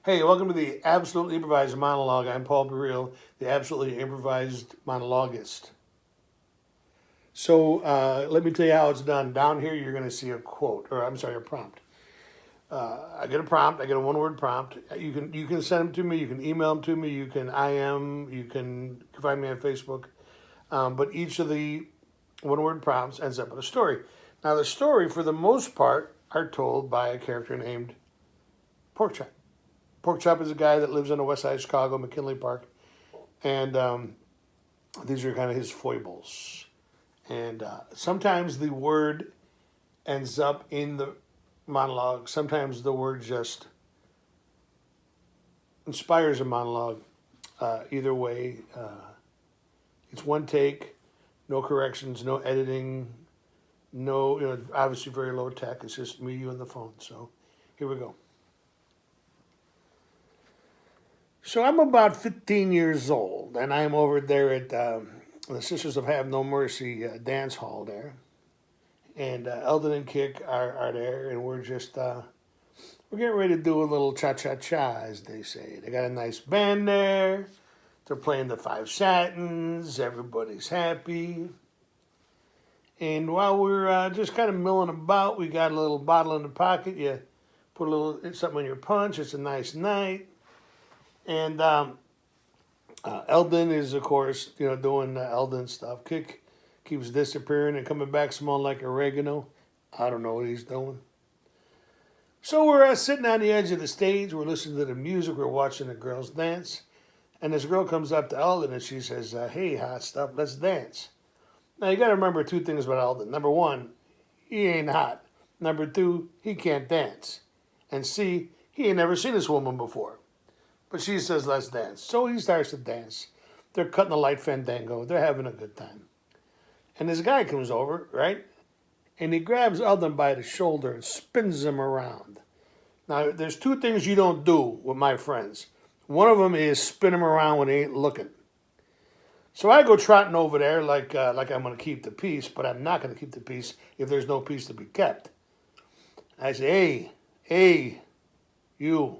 Hey, welcome to the Absolutely Improvised Monologue. I'm Paul Burrell, the Absolutely Improvised Monologuist. So let me tell you how it's done. Down here, you're going to see a quote, or I'm sorry, a prompt. I get a prompt. I get a one-word prompt. You can send them to me. You can email them to me. You can IM. You can find me on Facebook. But each of the one-word prompts ends up with a story. Now, the story, for the most part, are told by a character named Pork Chop. Pork Chop is a guy that lives on the west side of Chicago, McKinley Park, and these are kind of his foibles. And sometimes the word ends up in the monologue. Sometimes the word just inspires a monologue. Either way, it's one take, no corrections, no editing, no, obviously very low tech. It's just me, you, and the phone. So here we go. So I'm about 15 years old, and I'm over there at the Sisters of Have No Mercy dance hall there. And Eldon and Kick are there, and we're getting ready to do a little cha-cha-cha, as they say. They got a nice band there. They're playing the Five Satins. Everybody's happy. And while we're just kind of milling about, we got a little bottle in the pocket. You put a little something in your punch. It's a nice night. And Eldon is, of course, doing Eldon stuff. Kick keeps disappearing and coming back smelling like oregano. I don't know what he's doing. So we're sitting on the edge of the stage. We're listening to the music. We're watching the girls dance. And this girl comes up to Eldon and she says, hey, hot stuff, let's dance. Now, you got to remember two things about Eldon. Number one, he ain't hot. Number two, he can't dance. And C, he ain't never seen this woman before. But she says, let's dance. So he starts to dance. They're cutting a light fandango. They're having a good time. And this guy comes over, right? And he grabs Eldon by the shoulder and spins him around. Now, there's two things you don't do with my friends. One of them is spin him around when he ain't looking. So I go trotting over there like I'm going to keep the peace, but I'm not going to keep the peace if there's no peace to be kept. I say, hey, you.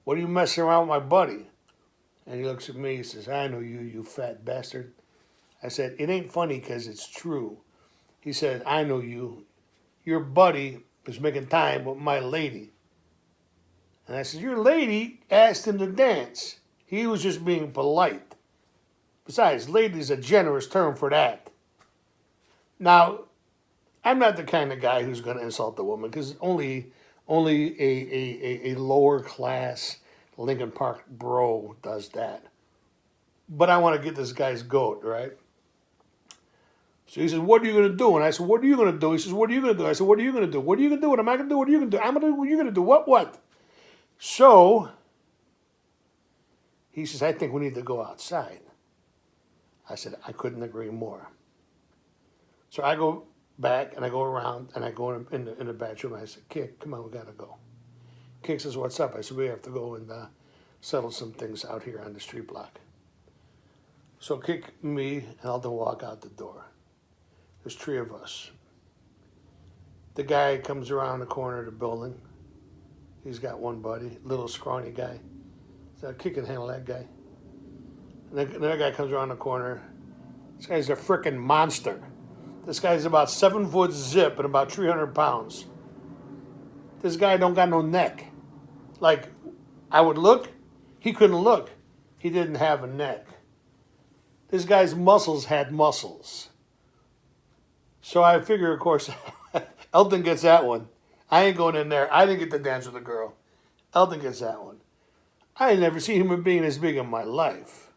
What are you messing around with my buddy? And he looks at me, he says, I know you, you fat bastard. I said, it ain't funny because it's true. He said, I know you. Your buddy was making time with my lady. And I said, your lady asked him to dance. He was just being polite. Besides, lady is a generous term for that. Now, I'm not the kind of guy who's going to insult the woman because only a lower class Lincoln Park bro does that. But I want to get this guy's goat, right? So he says, what are you going to do? And I said, what are you going to do? He says, what are you going to do? I said, what are you going to do? What are you going to do? What am I going to do? What are you going to do? I'm going to do what you're going to do. What? So he says, I think we need to go outside. I said, I couldn't agree more. So I go back and I go around and I go in the bathroom and I said, Kick, come on, we got to go. Kick says, what's up? I said, we have to go and settle some things out here on the street block. So Kick, me, and Eldon walk out the door. There's three of us. The guy comes around the corner of the building. He's got one buddy, little scrawny guy. So Kick can handle that guy. And another guy comes around the corner. This guy's a frickin' monster. This guy's about 7 foot zip and about 300 pounds. This guy don't got no neck. Like, I would look, he couldn't look. He didn't have a neck. This guy's muscles had muscles. So I figure, of course, Eldon gets that one. I ain't going in there. I didn't get to dance with a girl. Eldon gets that one. I had never seen a human being as big in my life.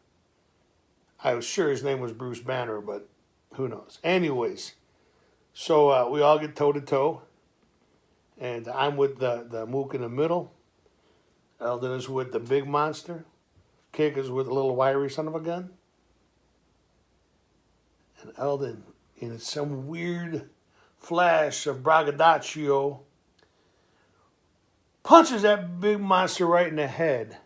I was sure his name was Bruce Banner, but who knows? Anyways, so we all get toe-to-toe. And I'm with the mook in the middle. Eldon is with the big monster. Kick is with a little wiry son of a gun. And Eldon, in some weird flash of braggadocio, punches that big monster right in the head.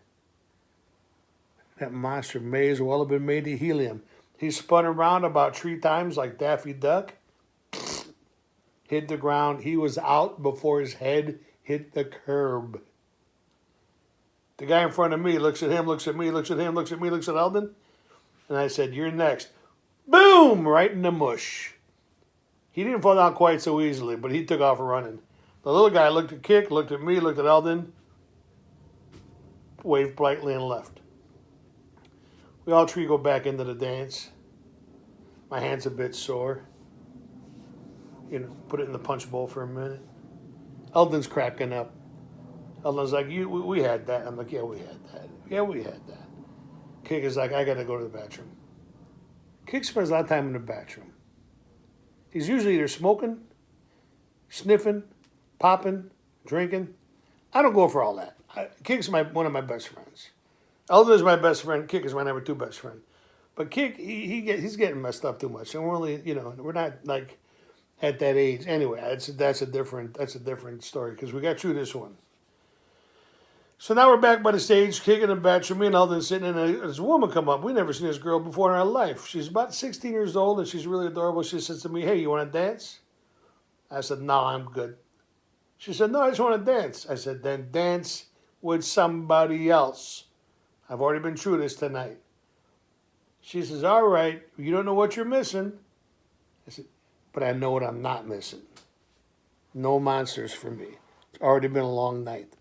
That monster may as well have been made of helium. He spun around about 3 times like Daffy Duck. Hit the ground. He was out before his head hit the curb. The guy in front of me looks at him, looks at me, looks at him, looks at me, looks at Eldon. And I said, you're next. Boom! Right in the mush. He didn't fall down quite so easily, but he took off running. The little guy looked at Kick, looked at me, looked at Eldon, waved politely and left. We all three go back into the dance. My hand's a bit sore. Put it in the punch bowl for a minute. Eldon's cracking up. Eldon's like, we had that. I'm like, yeah, we had that. Yeah, we had that. Kick is like, I got to go to the bathroom. Kick spends a lot of time in the bathroom. He's usually either smoking, sniffing, popping, drinking. I don't go for all that. Kick's one of my best friends. Eldon is my best friend. Kick is my number 2 best friend. But Kick, he's getting messed up too much. And we're not like at that age. Anyway, that's a different story because we got through this one. So now we're back by the stage, Kick in the bathroom. Me and Eldon sitting in this woman come up. We never seen this girl before in our life. She's about 16 years old and she's really adorable. She says to me, hey, you want to dance? I said, no, I'm good. She said, no, I just want to dance. I said, then dance with somebody else. I've already been through this tonight. She says, all right, you don't know what you're missing. I said, but I know what I'm not missing. No monsters for me. It's already been a long night.